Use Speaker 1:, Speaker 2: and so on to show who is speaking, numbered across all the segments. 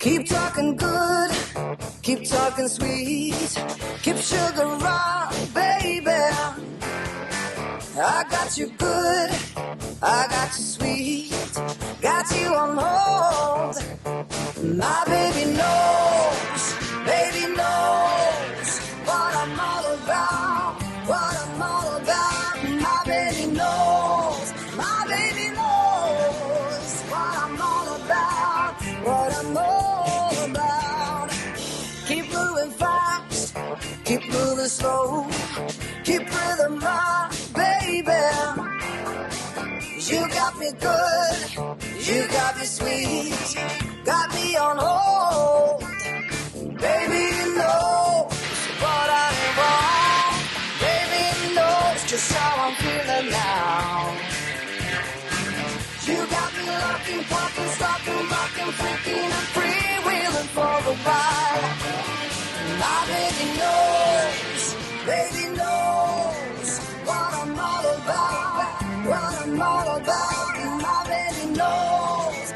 Speaker 1: Keep talking good, keep talking sweet, keep sugar rock, baby. I got you good, I got you sweet, got you on hold. My baby knows what I'm all about, what I'm all about. My baby knows what I'm all about, what I'm all about. Keep moving fast, keep moving slow, keep rhythm rock, baby. You got me good, you got me sweet, got me on hold. Baby knows what I want, baby knows just how I'm feeling now. You got me locking, popping, stocking, rocking, freaking and freewheeling for a while. My baby knows what I'm all about, what I'm all about. My baby knows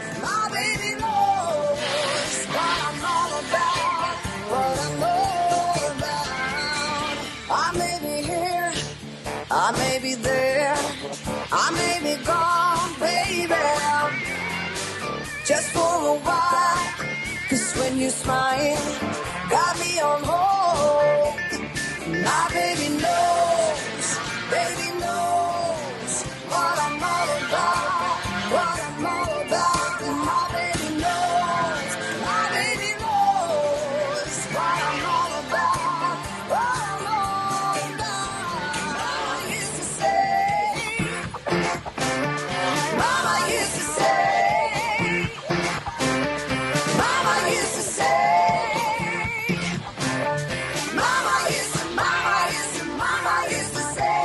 Speaker 1: what I'm all about, what I'm all about. I may be here, I may be there, I may be gone, baby, just for a while. 'Cause when you smile, got me on hold. My baby knows what I'm all about, what I'm all about. My baby knows what I'm all about, what I'm all about. Mama used to say, Mama used to say, Mama used to say, Mama used to say,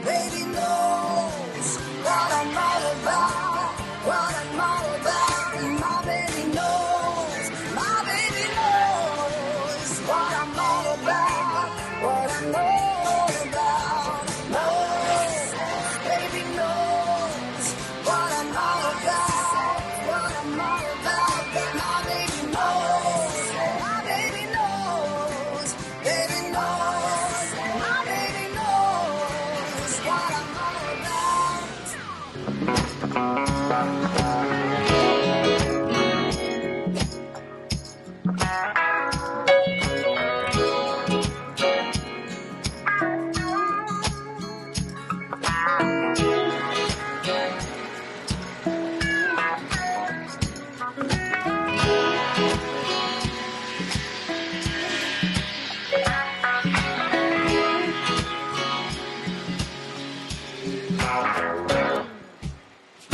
Speaker 1: baby knows what I'm all about, what I'm all about. My baby knows what I'm all about, what I'm all about. Knows, baby knows what I'm all about, what I'm all about. My baby knows, my baby knows, baby knows, my baby knows what I'm all about.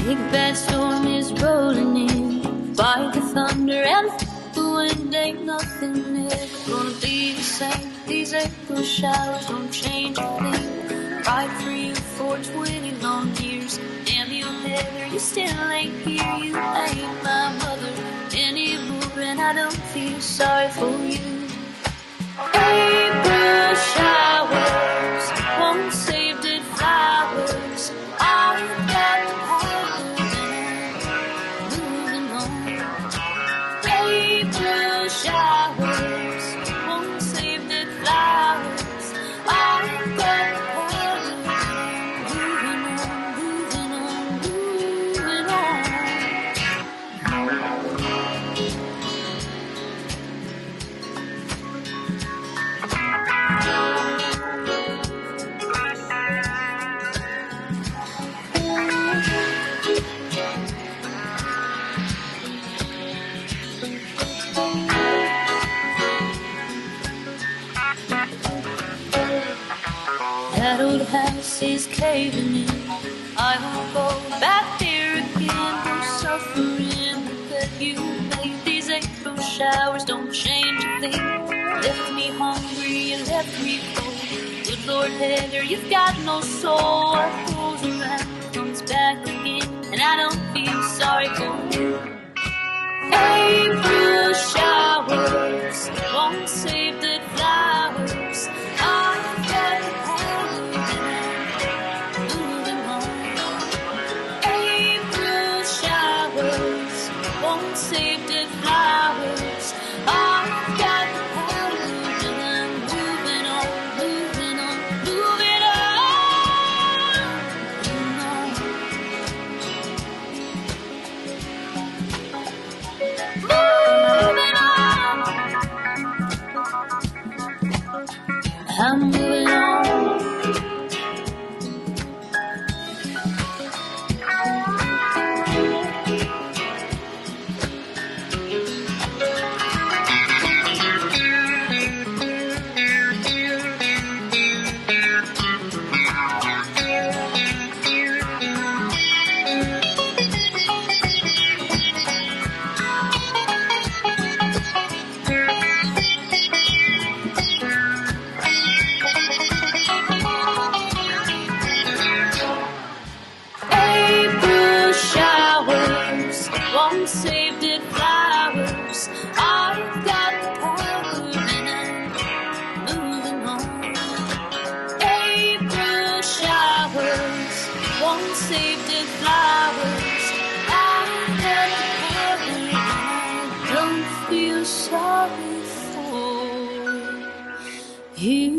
Speaker 2: Big bad storm is rolling in, fight the thunder and the wind. Ain't nothing ever gonna be the same. These April showers don't change a thing. Cried for you for 20 long years. Damn you, Heather, you still ain't here. You ain't my mother anymore, and I don't feel sorry for you. April showers won't save dead flowers. All you got to have moving on. April showers won't save dead flowers. All you got to have moving on. That old house is caving in. I won't go back there again. No suffering that you made. These April showers don't change a thing. Left me hungry, you left me cold. Good Lord, Heather, you've got no soul. What goes around comes back again, and I don't feel sorry for you. April showers won't save the flowers. I've got to have moving on. April showers won't won't save dead flowers. I've got the power and I'm moving on, moving on, moving on, moving on. I'm moving on. Won't save dead flowers. I've got the power and I'm moving on. April showers won't save dead flowers. I've got the power and I don't feel sorry for you.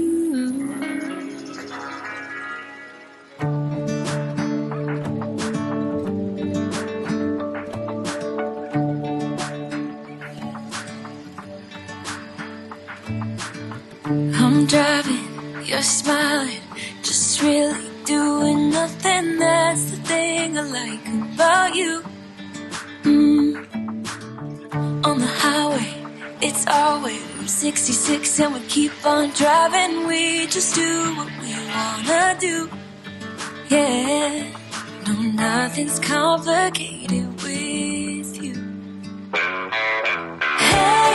Speaker 2: I'm driving, you're smiling, just really doing nothing. That's the thing I like about you. On the highway, it's our way, Route 66, and we keep on driving. We just do what we wanna do. Yeah, no, nothing's complicated with you. Hey,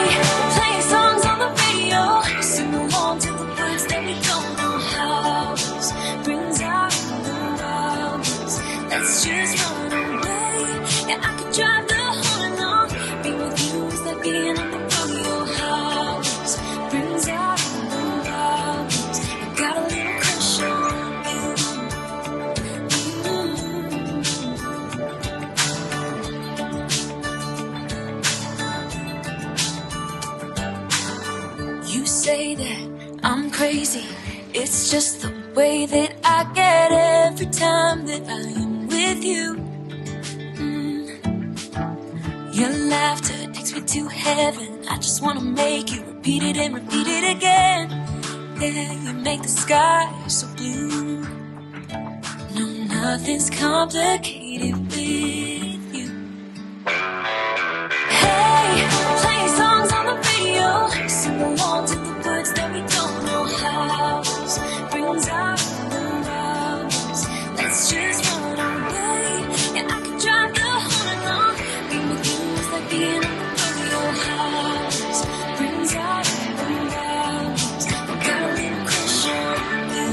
Speaker 2: playing songs on the radio, sing along to the words that we don't know how. This brings out the problems. Let's just run away. Yeah, I could drive the whole night long. Be with you is like being on the rodeo house. Brings out the problems. I got a little crush on you. You say that I'm crazy. It's just the way that I get every time that I am with you. Your laughter takes me to heaven. I just wanna make you repeat it and repeat it again. Yeah, you make the sky so blue. No, nothing's complicated with you. Hey, playing songs on the radio, sing along to the words that we don't know how. This brings out the problems. Let's just run away. Yeah, I could drive the whole night long. Being with you is like being on the rodeo house. Brings out the problems. I got a little crush on you.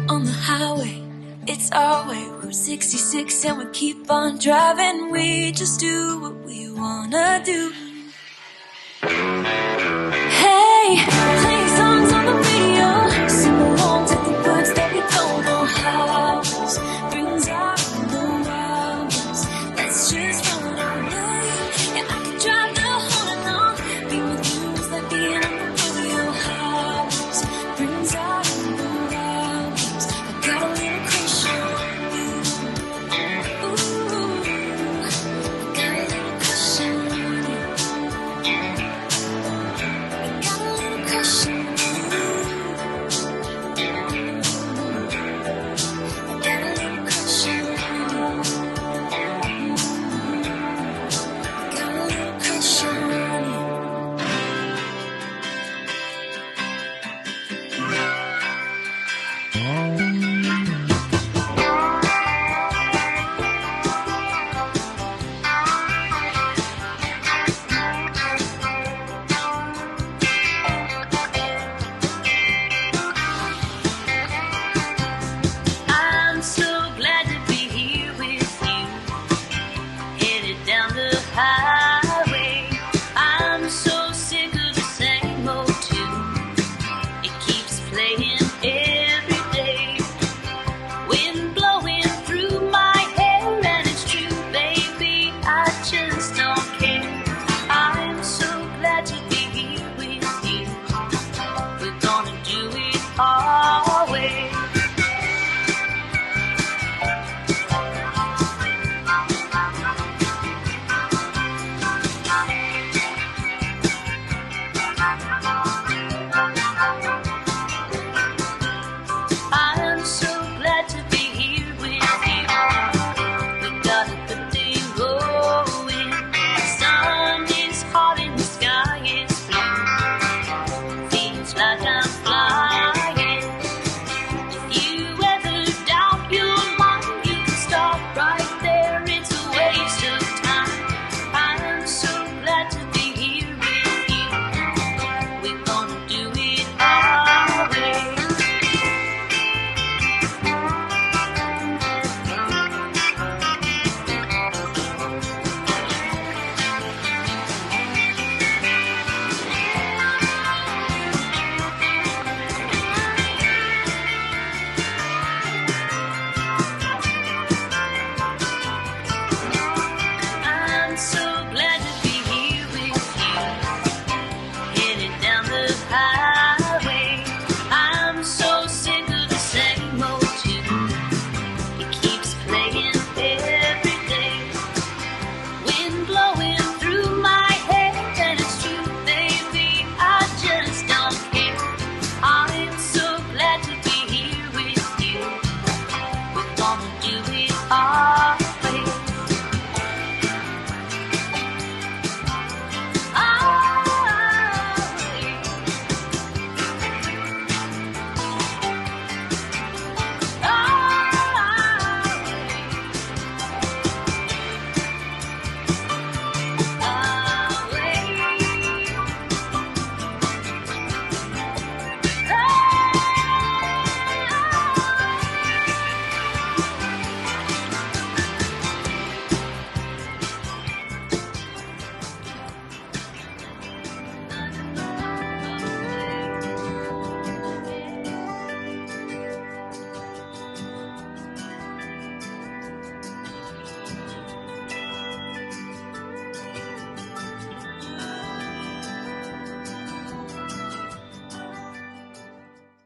Speaker 2: On the highway, it's our way, Route 66, and we keep on driving. We just do what we wanna do. Hey,